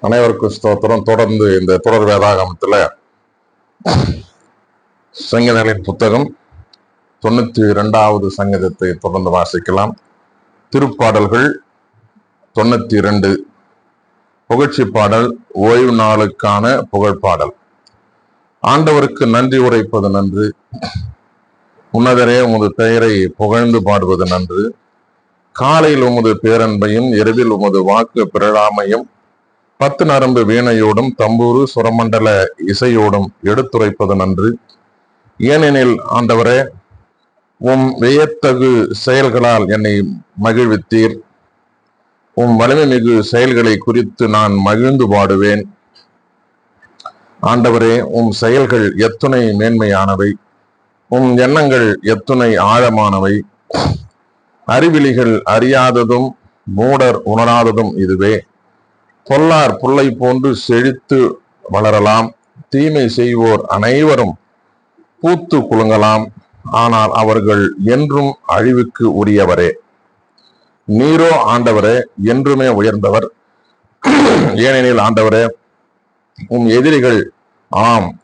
அனைவருக்கும் ஸ்தோத்திரம். தொடர்ந்து இந்த தொடர் வேதாகமத்துல சங்கீதங்களின் புத்தகம் 92வது சங்கீதத்தை தொடர்ந்து வாசிக்கலாம். திருப்பாடல்கள் 92, புகழ்ச்சி பாடல், ஓய்வு நாளுக்கான புகழ்பாடல். ஆண்டவருக்கு நன்றி உரைப்பது நன்று, உன்னதரே உமது பெயரை புகழ்ந்து பாடுவது நன்று. காலையில் உமது பேரன்பையும் இரவில் உமது வாக்கு பிறழாமையும் 10 நரம்பு வீணையோடும் தம்பூரு சுரமண்டல இசையோடும் எடுத்துரைப்பது நன்று. ஏனெனில் ஆண்டவரே, உம் வியத்தகு செயல்களால் என்னை மகிழ்வித்தீர். உம் வலிமை மிகு செயல்களை குறித்து நான் மகிழ்ந்து பாடுவேன். ஆண்டவரே, உம் செயல்கள் எத்துணை மேன்மையானவை, உம் எண்ணங்கள் எத்துணை ஆழமானவை. அறிவிலிகள் அறியாததும் மூடர் உணராததும் இதுவே. பொல்லார் புல்லை போன்று செழித்து வளரலாம், தீமை செய்வோர் அனைவரும் பூத்து குலுங்கலாம், ஆனால் அவர்கள் என்றும் அழிவுக்கு உரியவரே. நீரோ ஆண்டவரே என்றுமே உயர்ந்தவர். ஏனெனில் ஆண்டவரே, உம் எதிரிகள்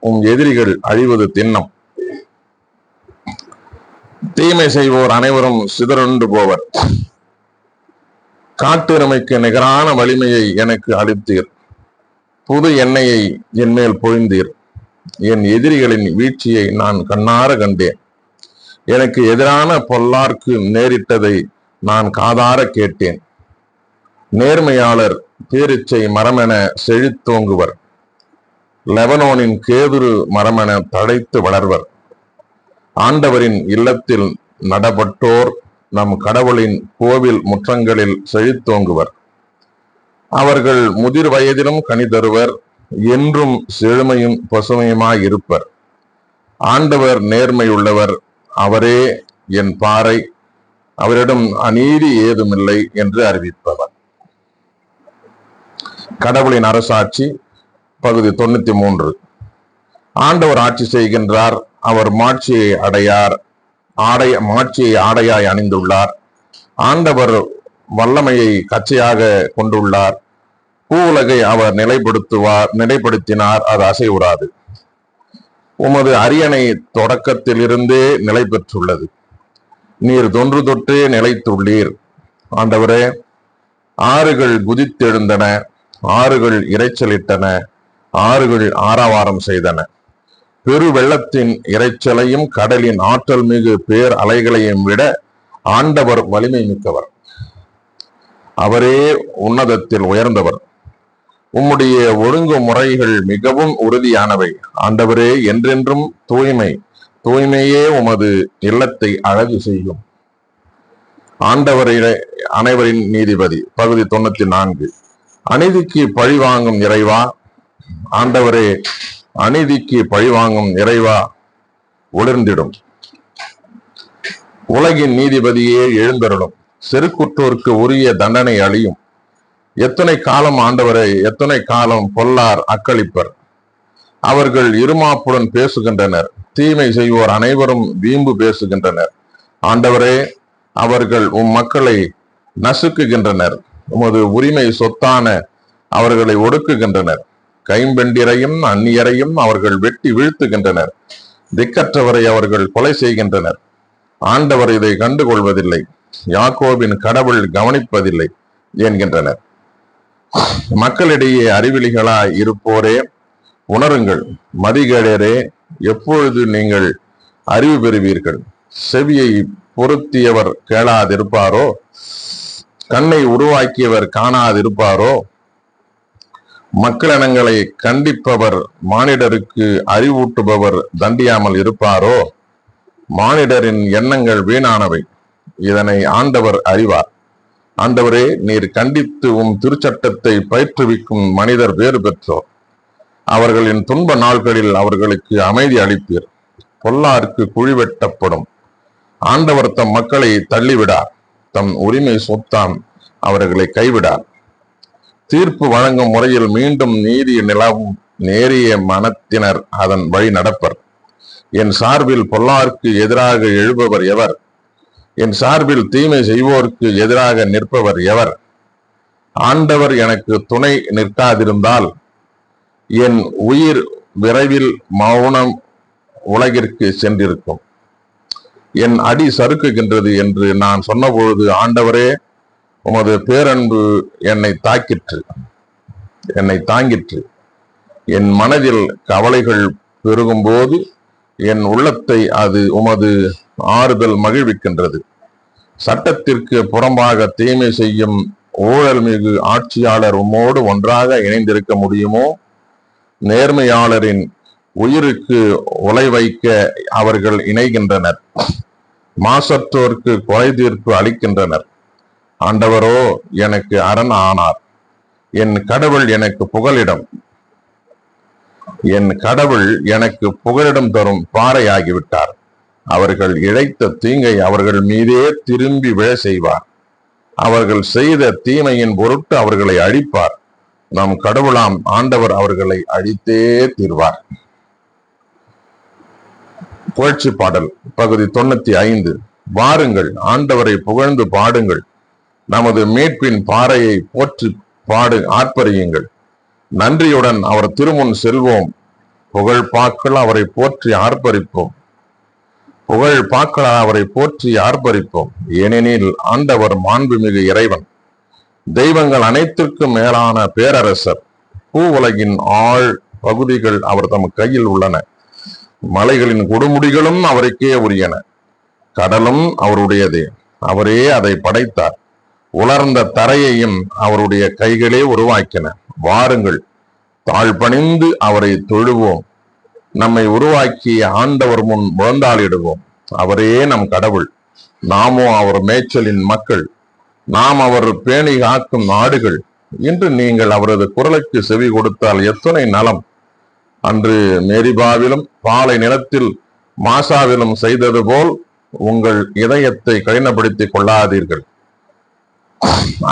உம் எதிரிகள் அழிவது திண்ணம். தீமை செய்வோர் அனைவரும் சிதறுண்டு போவர். காட்டெருமைக்கு நிகரான வலிமையை எனக்கு அளித்தீர். புது எண்ணெயை என் மேல் பொழிந்தீர். என் எதிரிகளின் வீழ்ச்சியை நான் கண்ணார கண்டேன். எனக்கு எதிரான பொல்லார்க்கு நேரிட்டதை நான் காதார கேட்டேன். நேர்மையாளர் பேரிச்சை மரமென செழித்தோங்குவர், லெபனோனின் கேதுரு மரமென தழைத்து வளர்வர். ஆண்டவரின் இல்லத்தில் நடப்பட்டோர் நம் கடவுளின் கோவில் முற்றங்களில் செழித்தோங்குவர். அவர்கள் முதிர் வயதிலும் கனி தருவர், என்றும் செழுமையும் பசுமையுமாயிருப்பர். ஆண்டவர் நேர்மையுள்ளவர், அவரே என் பாறை, அவரிடம் அநீதி ஏதுமில்லை என்று அறிவிப்பவர். கடவுளின் அரசாட்சி பகுதி 93. ஆண்டவர் ஆட்சி செய்கின்றார், அவர் மாட்சியை ஆடையாய் அணிந்துள்ளார். ஆண்டவர் வல்லமையை கச்சையாக கொண்டுள்ளார். பூவுலகை அவர் நிலைப்படுத்தினார், அது அசைவுறாது. உமது அரியணை தொடக்கத்திலிருந்தே நிலை பெற்றுள்ளது. நீர் தொன்று தொற்றே நிலைத்துள்ளீர். ஆண்டவரே, ஆறுகள் குதித்தெழுந்தன, ஆறுகள் இரைச்சலிட்டன, ஆறுகள் ஆரவாரம் செய்தன. பெரு வெள்ளத்தின் இரைச்சலையும் கடலின் ஆற்றல் மிகு பேர் அலைகளையும் விட ஆண்டவர் வலிமை மிக்கவர். அவரே உன்னதத்தில் உயர்ந்தவர். உம்முடைய ஒழுங்குமுறைகள் மிகவும் உறுதியானவை. ஆண்டவரே, என்றென்றும் தூய்மையே உமது இல்லத்தை அழகு செய்யும். ஆண்டவரே அனைவரின் நீதிபதி பகுதி 94. அநீதிக்கு பழிவாங்கும் இறைவா, ஆண்டவரே, அநீதிக்கு பழிவாங்கும் இறைவா ஒளிர்ந்திடும். உலகின் நீதிபதியே எழுந்தருளும். செருக்குற்றோருக்கு உரிய தண்டனை அழியும். எத்தனை காலம் ஆண்டவரை, எத்தனை காலம் பொல்லார் அக்களிப்பர். அவர்கள் இருமாப்புடன் பேசுகின்றனர், தீமை செய்வோர் அனைவரும் வீம்பு பேசுகின்றனர். ஆண்டவரே, அவர்கள் உம் மக்களை நசுக்குகின்றனர். உமது உரிமை சொத்தான அவர்களை ஒடுக்குகின்றனர். கைம்பெண்டிரையும் அந்நியரையும் அவர்கள் வெட்டி வீழ்த்துகின்றனர். திக்கற்றவரை அவர்கள் கொலை செய்கின்றனர். ஆண்டவர் இதை கண்டுகொள்வதில்லை, யாக்கோபின் கடவுள் கவனிப்பதில்லை என்கின்றனர். மக்களிடையே அறிவிலிகளாய் இருப்போரே உணருங்கள். மதிகேடரே, எப்பொழுது நீங்கள் அறிவு பெறுவீர்கள்? செவியை பொருத்தியவர் கேளாதிருப்பாரோ? கண்ணை உருவாக்கியவர் காணாதிருப்பாரோ? மக்களினங்களை கண்டிப்பவர், மானிடருக்கு அறிவூட்டுபவர் தண்டியாமல் இருப்பாரோ? மானிடரின் எண்ணங்கள் வீணானவை, இதனை ஆண்டவர் அறிவார். ஆண்டவரே, நீர் கண்டித்து உம் திருச்சட்டத்தை பயிற்றுவிக்கும் மனிதர் வேறு பெற்றோர். அவர்களின் துன்ப நாட்களில் அவர்களுக்கு அமைதி அளிப்பீர். பொல்லாருக்கு குழி வெட்டப்படும். ஆண்டவர் தம் மக்களை தள்ளிவிடார், தம் உரிமை சொத்தாம் அவர்களை கைவிடார். தீர்ப்பு வழங்கும் முறையில் மீண்டும் நீதி நிலவும். நேரிய மனத்தினர் அதன் வழி நடப்பர். என் சார்பில் பொல்லாருக்கு எதிராக எழுபவர் எவர்? என் சார்பில் தீமை செய்வோருக்கு எதிராக நிற்பவர் எவர்? ஆண்டவர் எனக்கு துணை நிற்காதிருந்தால் என் உயிர் விரைவில் மௌனம் உலகிற்கு சென்றிருக்கும். என் அடி சறுக்குகின்றது என்று நான் சொன்னபொழுது, ஆண்டவரே உமது பேரன்பு என்னை தாங்கிற்று. என் மனதில் கவலைகள் பெருகும் போது என் உள்ளத்தை அது உமது ஆறுதல் மகிழ்விக்கின்றது. சட்டத்திற்கு புறம்பாக தீமை செய்யும் ஊழல் மிகு ஆட்சியாளர் உம்மோடு ஒன்றாக இணைந்திருக்க முடியுமோ? நேர்மையாளரின் உயிருக்கு உலை வைக்க அவர்கள் இணைகின்றனர். மாசற்றோருக்கு கொலை தீர்ப்பு அளிக்கின்றனர். ஆண்டவரோ எனக்கு அரண் ஆனார். என் கடவுள் எனக்கு புகலிடம் தரும் பாறையாகிவிட்டார். அவர்கள் இழைத்த தீங்கை அவர்கள் மீதே திரும்பி விழ செய்வார். அவர்கள் செய்த தீமையின் பொருட்டு அவர்களை அழிப்பார். நம் கடவுளாம் ஆண்டவர் அவர்களை அழித்தே தீர்வார். புகழ்ச்சி பாடல் பகுதி 95. வாருங்கள், ஆண்டவரை புகழ்ந்து பாடுங்கள். நமது மீட்பின் பாறையை போற்றி ஆர்ப்பரியுங்கள். நன்றியுடன் அவர் திருமுன் செல்வோம். புகழ்பாக்கள் அவரை போற்றி ஆர்ப்பரிப்போம். ஏனெனில் ஆண்டவர் மாண்புமிகு இறைவன், தெய்வங்கள் அனைத்திற்கும் மேலான பேரரசர். பூ உலகின் ஆழ் பகுதிகள் அவர் தம் கையில் உள்ளன. மலைகளின் கொடுமுடிகளும் அவருக்கே உரியன. கடலும் அவருடையதே, அவரே அதை படைத்தார். உலர்ந்த தரையையும் அவருடைய கைகளே உருவாக்கின. வாருங்கள், தாழ்பணிந்து அவரை தொழுவோம். நம்மை உருவாக்கிய ஆண்டவர் முன் முழந்தாளிடுவோம். அவரே நம் கடவுள், நாமோ அவர் மேய்ச்சலின் மக்கள். நாம் அவர் பேணி காக்கும் நாடுகள். இன்று நீங்கள் அவரது குரலுக்கு செவி கொடுத்தால் எத்தனை நலம். அன்று மேரிபாவிலும் பாலை நிலத்தில் மாசாவிலும் செய்தது போல் உங்கள் இதயத்தை கடினப்படுத்திக் கொள்ளாதீர்கள்.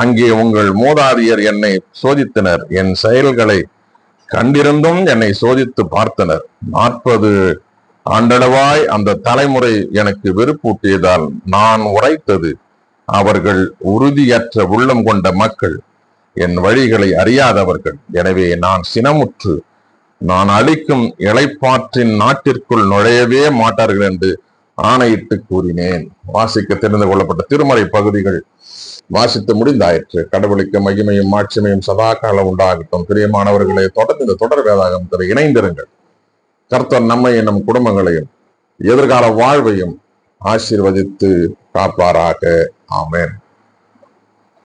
அங்கே உங்கள் மூதாதையர் என்னை சோதித்தனர். என் செயல்களை கண்டிருந்தும் என்னை சோதித்து பார்த்தனர். 40 ஆண்டளவாய் அந்த தலைமுறை எனக்கு வெறுப்பூட்டியதால் நான் உரைத்தது, அவர்கள் உறுதியற்ற உள்ளம் கொண்ட மக்கள், என் வழிகளை அறியாதவர்கள். எனவே நான் சினமுற்று, நான் அளிக்கும் இளைப்பாற்றின் நாட்டிற்குள் நுழையவே மாட்டார்கள் என்று ஆணையிட்டு கூறினேன். வாசிக்க தெரிந்து கொள்ளப்பட்ட திருமறை பகுதிகள் வாசித்து முடிந்தாயிற்று. கடவுளுக்கு மகிமையும் மாட்சிமையும் சதா காலம் உண்டாகட்டும். பிரியமானவர்களே, தொடர்ந்து இந்த தொடர் வேதாகமத்தில் இணைந்திருங்கள். கர்த்தர் நம்மையும் நம் குடும்பங்களையும் எதிர்கால வாழ்வையும் ஆசீர்வதித்து காப்பாராக. ஆமென்.